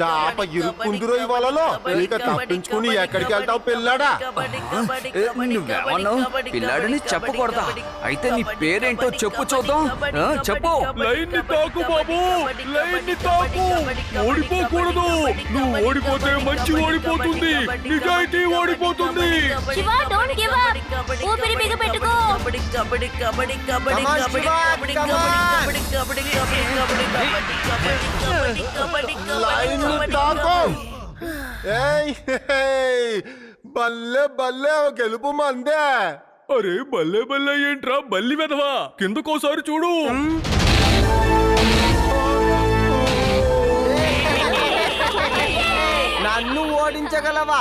చాప ఇరుక్కుందిరో ఈ వలలో ఇక తప్పించుకుని ఎక్కడికి వెళ్తావు పిల్లడా నువ్వేమన్నావు పిల్లాడిని చెప్పకూడదా అయితే నీ పేరేంటో చెప్పు చూద్దాం చెప్పు లైన్ ని తాకు బాబు లైన్ ని తాకు ఓడిపోకూడదు నువ్వు ఓడిపోతే మంచి ఓడిపోతుంది నిజాయితీ ఓడిపోతుంది శివ డోంట్ గివ్ అప్ ఊపిరి బిగపెట్టుకో లైన్ తాకు ఏయ్, ఏయ్, బల్లె బల్లె గెలుపు మందే అరే బల్లే బల్లే ఏంట్రా బల్లి వెదవా కిందకోసారి చూడు నన్ను ఓడించగలవా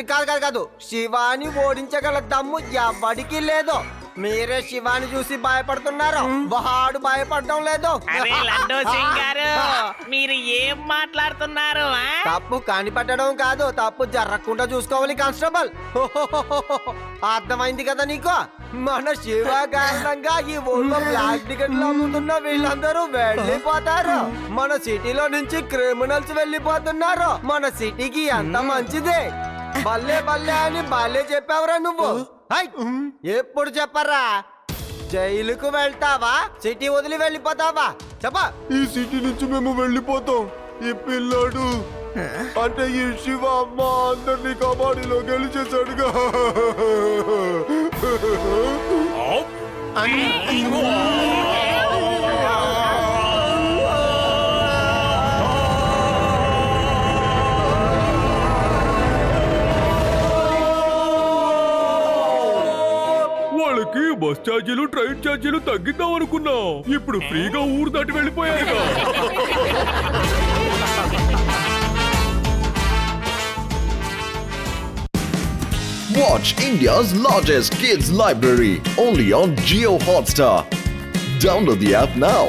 కాదు కాదు కాదు శివాని ఓడించగల దమ్ము ఎవడికి లేదు మీరే శివాని చూసి భయపడుతున్నారు వాడు భయపడడం లేదు అరే లడ్డూ సింగ్ గారు మీరు ఏం మాట్లాడుతున్నారు తప్పు కనిపెట్టడం కాదు తప్పు జరగకుండా చూసుకోవాలి కానిస్టేబుల్ అర్థమైంది కదా నీకు మన శివ కారణంగా ఈ ఊళ్ళో బ్లాక్ టికెట్లు అమ్ముతున్న వీళ్ళందరూ వెళ్ళిపోతారు మన సిటీలో నుంచి క్రిమినల్స్ వెళ్ళిపోతున్నారు మన సిటీకి ఎంత మంచిది బల్లే బల్లే అని బల్లే చెప్పావురా నువ్వు హై! ఎప్పుడు చెప్పరా జైలుకు వెళ్తావా సిటీ వదిలి వెళ్ళిపోతావా చెప్ప ఈ సిటీ నుంచి మేము వెళ్ళిపోతాం ఈ పిల్లాడు అంటే ఈ శివ మా అందరినీ కబడ్డీలో గెలిచేసాడుగా. వాళ్ళకి బస్ ఛార్జీలు ట్రైన్ ఛార్జీలు తగ్గిద్దాం అనుకున్నా. ఇప్పుడు ఫ్రీగా ఊరు దాటి వెళ్ళిపోయారుగా. Watch India's largest kids library only on Geo Hotstar. Download the app now.